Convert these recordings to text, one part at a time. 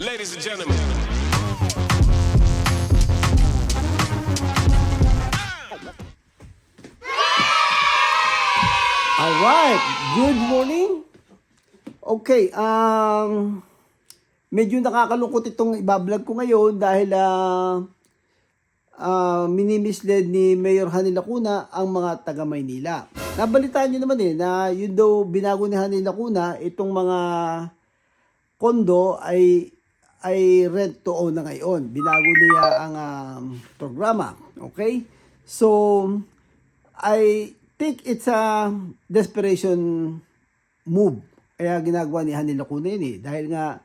Ladies and gentlemen. Alright, good morning. Okay, medyo nakakalungkot itong ibablog ko ngayon dahil minimislead ni Mayor Hanny Lacuna ang mga taga Maynila. Nabalitaan nyo naman na yun daw binago ni Hanny Lacuna itong mga kondo ay rent to own na ngayon. Binago niya ang programa. Okay? So, I think it's a desperation move. Kaya ginagawa ni Hanny Lacuna yun Dahil nga,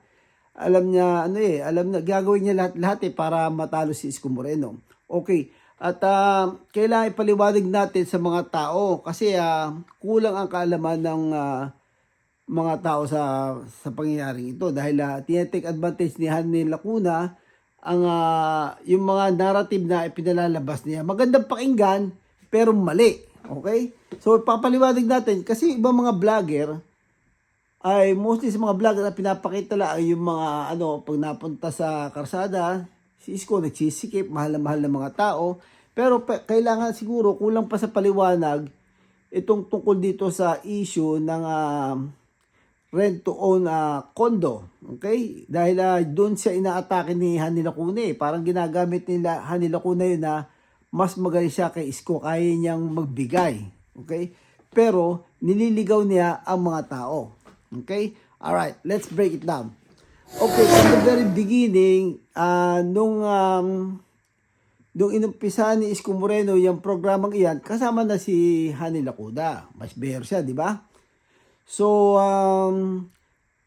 alam niya, alam na, gagawin niya lahat para matalo si Isko Moreno. Okay. At kailangan ipaliwanag natin sa mga tao kasi kulang ang kaalaman ng mga tao sa pangyayaring ito. Dahil tinetake advantage ni Hanny Lacuna ang yung mga narrative na ipinalalabas niya. Magandang pakinggan, pero mali. Okay? So, papaliwanag natin kasi ibang mga vlogger ay mostly sa mga vlogger na pinapakita lang ay yung mga pag napunta sa karsada, si Isko nagsisikip, mahal na mga tao. Pero kailangan siguro kulang pa sa paliwanag itong tungkol dito sa issue ng rent to own condo. Okay? Dahil doon siya inaatake ni Hanny Lacuna Parang ginagamit nila Hanny Lacuna yun na mas magaling siya kay Isko, kaya niyang magbigay. Okay? Pero, nililigaw niya ang mga tao. Okay? Alright, let's break it down. Okay, at the very beginning, nung inumpisa ni Isko Moreno yung programang iyan, kasama na si Hanny Lacuna. Mas mayor siya, di ba? So,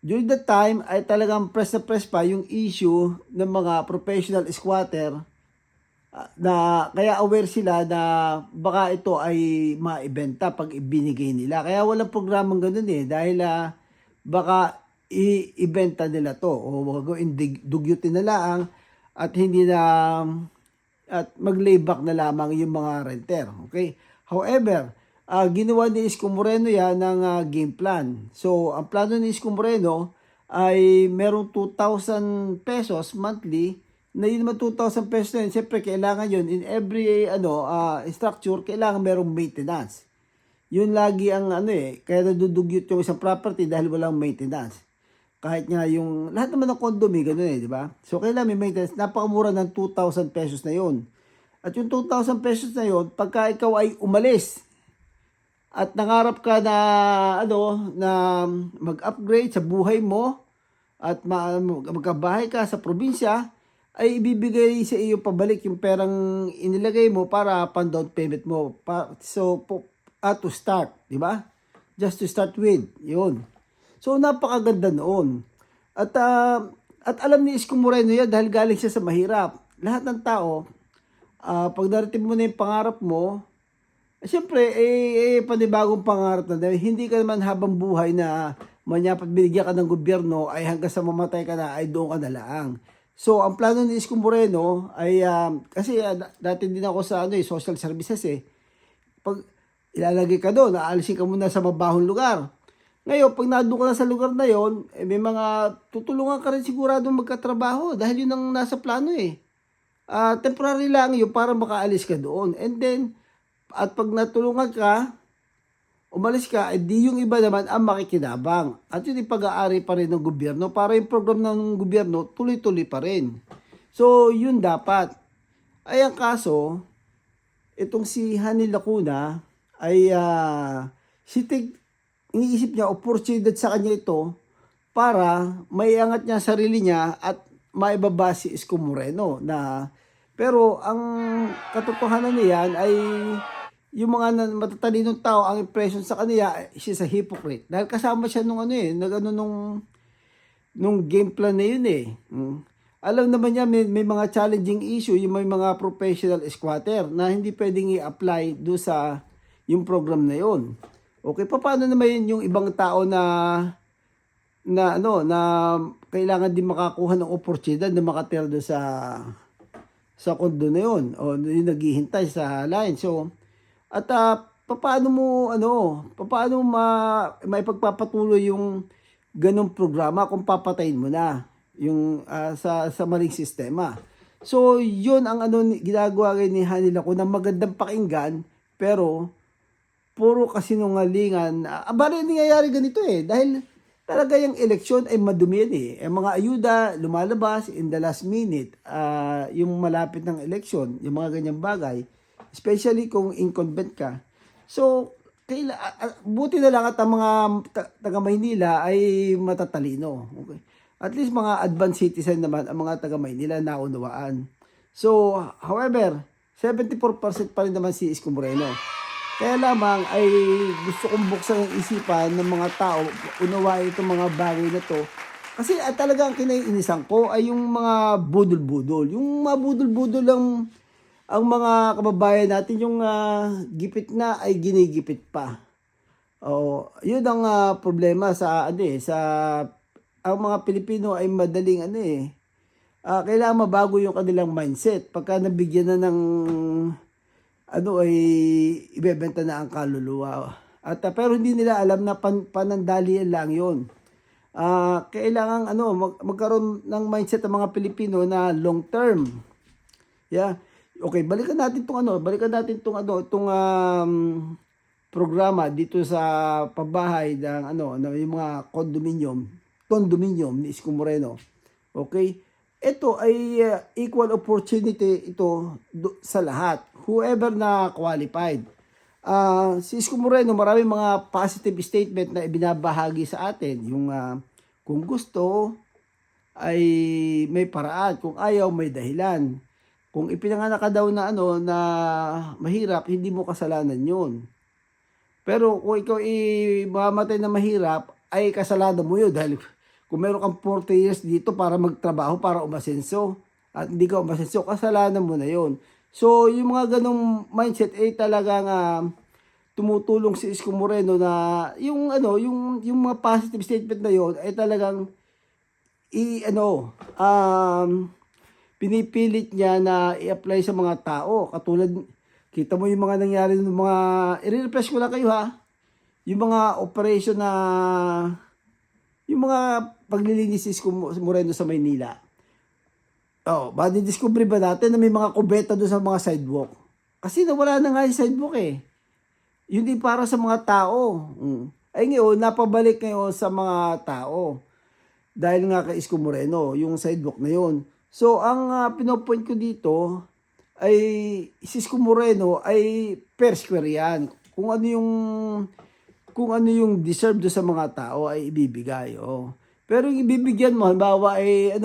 during that time, ay talagang press na press pa yung issue ng mga professional squatter na kaya aware sila na baka ito ay maibenta pag ibinigay nila. Kaya walang programang ganun dahil baka ibenta nila to o dugyutin na lang at hindi na at mag-layback na lamang yung mga renter. Okay? However, ginawa ni Isko Moreno yan ng game plan. So, ang plano ni Isko Moreno ay merong 2,000 pesos monthly na yun naman 2,000 pesos na yun, siyempre kailangan yun, in every structure, kailangan merong maintenance. Yun lagi ang kaya nadudugyot yung isang property dahil walang maintenance. Kahit nga yung, lahat naman ng condo may ganun di ba? So kailangan may maintenance, napakamura ng 2,000 pesos na yun. At yung 2,000 pesos na yun, pagka ikaw ay umalis, at nangarap ka na, na mag-upgrade sa buhay mo, at magkabahay ka sa probinsya, ay ibibigay sa iyo pabalik yung perang inilagay mo para pan-down payment mo. To start, di ba? Just to start with, yun. So, napakaganda noon. At alam ni Isko Moreno yan dahil galing siya sa mahirap. Lahat ng tao, pag narating mo na yung pangarap mo, siyempre, panibagong pangarap na dahil hindi ka naman habang buhay na manyapat binigyan ka ng gobyerno ay hanggang sa mamatay ka na ay doon ka na lang. So, ang plano ni Isko Moreno ay, kasi dati din ako sa social services Pag ilalagay ka doon, aalisin ka muna sa mabahong lugar. Ngayon, pag nandun ka na sa lugar na yon, may mga tutulungan ka rin sigurado magkatrabaho dahil yun ang nasa plano temporary lang yun para makaalis ka doon. And then, at pag natulungan ka, umalis ka, di yung iba naman ang makikinabang. At yun ipag-aari pa rin ng gobyerno para yung program ng gobyerno tuloy-tuloy pa rin. So, yun dapat. Ay, ang kaso, itong si Hanny Lacuna ay iniisip niya, oportunidad sa kanya ito para maiangat niya sarili niya at maibaba si Isko Moreno. Pero ang katotohanan niyan ay yung mga matatalinong tao, ang impression sa kanya, she's a hypocrite. Dahil kasama siya nung nung game plan na yun Alam naman niya may mga challenging issue, yung may mga professional squatter na hindi pwedeng i-apply do sa yung program na yun. Okay, paano naman yung ibang tao na kailangan din makakuha ng oportunidad na makatira do sa kondo na yun o yung naghihintay sa line. So, at paano mo maipagpapatuloy yung ganong programa kung papatayin mo na? yung sa maling sistema. So, yun ang ginagawa ni Hani Lacuna, magandang pakinggan, pero puro kasinungalingan. Bali, nangyayari ganito dahil talaga yung eleksyon ay madumi yan Ang mga ayuda lumalabas in the last minute, yung malapit ng eleksyon, yung mga ganyang bagay, especially kung incumbent ka. So, buti na lang at ang mga taga Maynila ay matatalino. Okay? At least mga advanced citizen naman ang mga taga Maynila naunawaan. So, however, 74% pa rin naman si Isko Moreno. Kaya lamang ay gusto kong buksan ang isipan ng mga tao, unawain itong mga bagay na to. Kasi talagang kinaiinisan ko ay yung mga budol-budol. Yung mga budol-budol ang mga kababayan natin, yung gipit na ay ginigipit pa. Yun ang problema sa ang mga Pilipino ay madaling kailangan mabago yung kanilang mindset. Pagka nabigyan na ng ay ibebenta na ang kaluluwa. At pero hindi nila alam na panandalian lang 'yon. Kailangan magkaroon ng mindset ng mga Pilipino na long term. Yeah. Okay, balikan natin tong programa dito sa pabahay ng yung mga condominium ni Isko Moreno. Okay? Ito ay equal opportunity ito sa lahat. Whoever na qualified. Si Isko Moreno, marami mga positive statement na ibinabahagi sa atin. Yung kung gusto ay may paraan, kung ayaw may dahilan. Kung ipinanganak ka daw na na mahirap, hindi mo kasalanan 'yon. Pero kung ikaw mamatay na mahirap, ay kasalanan mo 'yon dahil kung meron kang 40 years dito para magtrabaho, para umasenso, at hindi ka umasenso, kasalanan mo na 'yon. So, yung mga ganong mindset ay talagang tumutulong si Isko Moreno na yung mga positive statement na 'yon ay talagang pinipilit niya na i-apply sa mga tao. Katulad, kita mo yung mga nangyari ng mga, i-refresh ko lang kayo yung mga operation na, yung mga paglilinis ni Isko Moreno sa Maynila. Discovery ba natin na may mga kubeta doon sa mga sidewalk? Kasi nawala na nga yung sidewalk Yun din para sa mga tao. Ay ngayon, napabalik ngayon sa mga tao. Dahil nga kay Isko Moreno, yung sidewalk na yun. So, ang pinopoint ko dito ay si Isko Moreno ay per square yan. Kung ano yung deserve do sa mga tao ay ibibigay. Pero yung ibibigyan mo, halimbawa ay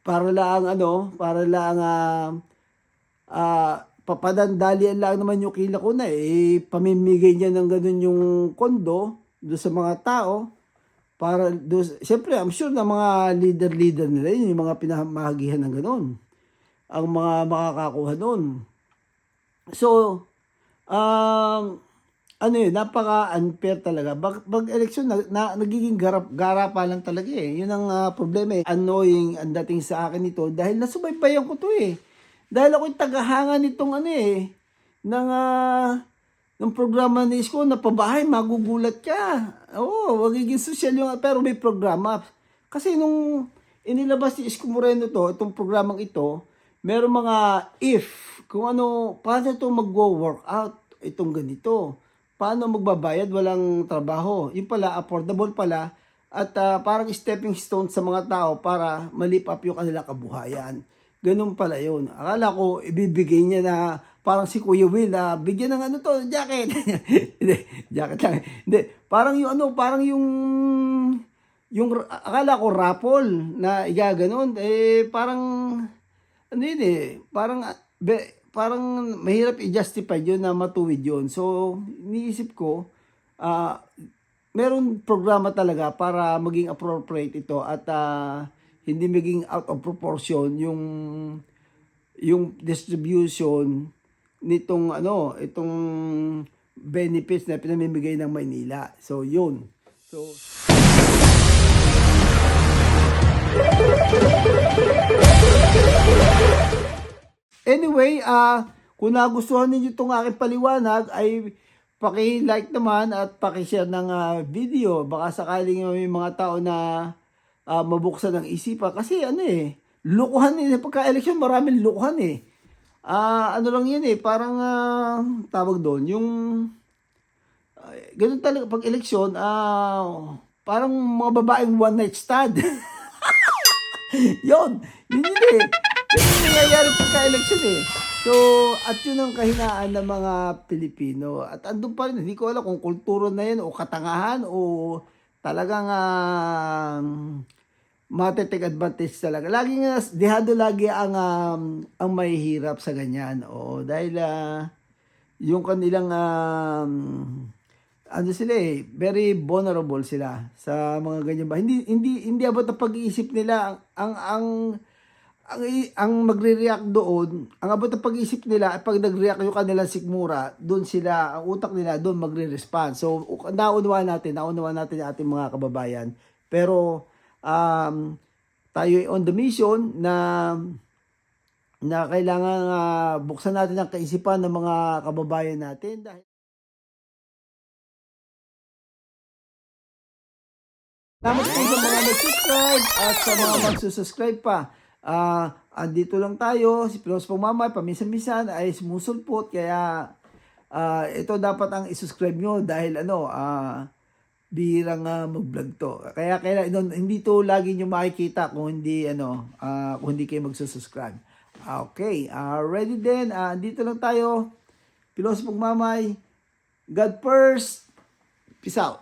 para lang papadandalian lang naman yung kila ko na pamimigay niya ng ganun yung kondo do sa mga tao. Para siyempre, I'm sure na mga leader nila yun, yung mga pinamahagihan ng ganun. Ang mga makakakuha nun. So, napaka-unfair talaga. Election, nagiging garapa lang talaga Yun ang problema Annoying ang dating sa akin ito dahil nasubaybayan ko to Dahil ako'y tagahanga nitong ng programa ni Isko na pabahay, magugulat ka. Magiging social yung, pero may programa. Kasi nung inilabas ni Isko Moreno itong programang ito, meron mga paano ito mag-work out, itong ganito. Paano magbabayad, walang trabaho. Yung pala, affordable pala, at parang stepping stone sa mga tao para malip up yung kanilang kabuhayan. Ganun pala yun. Akala ko, ibibigay niya na parang si Kuya Will bigyan ng jacket. Hindi, jacket lang. Hindi, parang yung akala ko raffle na igaganon parang parang mahirap i-justify yun na matuwid yun. So, iniisip ko meron programa talaga para maging appropriate ito at hindi maging out of proportion yung distribution nitong itong benefits na pinamimigay ng Maynila. So, yun. So, anyway, kung nagustuhan niyo itong aking paliwanag, ay paki-like naman at paki-share ng video. Baka sakaling may mga tao na mabuksan ng isipan. Kasi ano lukuhan pagka-election maraming lukuhan ano lang yun parang tawag doon, yung ganun talaga pag eleksyon, parang mga babaeng one night stand. Yun yun. Yun yung nangyayari pagka-election So, at yun ang kahinaan ng mga Pilipino. At andun pa rin, hindi ko alam kung kultura na yan o katangahan o talagang matitake advantage talaga. Laging dehado lagi ang mahihirap sa ganyan. Oo, dahil yung kanilang ano sila very vulnerable sila sa mga ganyan ba. Hindi abot ang pag-iisip nila ang magre-react doon, ang abot ng pag-iisip nila pag nag-react yung kanilang sikmura, doon sila, ang utak nila doon magre-respond. So, naunawaan natin yung ating mga kababayan. Pero, tayo ay on the mission na kailangan buksan natin ang kaisipan ng mga kababayan natin. Dahil salamat po sa mga nag-subscribe at sa mga magsusubscribe pa. Andito lang tayo, si Pilos Pagmamay, paminsan-minsan ay sumusulpot, kaya ito dapat ang isubscribe nyo dahil bihirang mag-vlog to. Kaya hindi to lagi nyo makikita kung hindi kung hindi kayo magsusubscribe. Okay, ready din. Andito lang tayo, Pilos Pagmamay. God first. Peace out.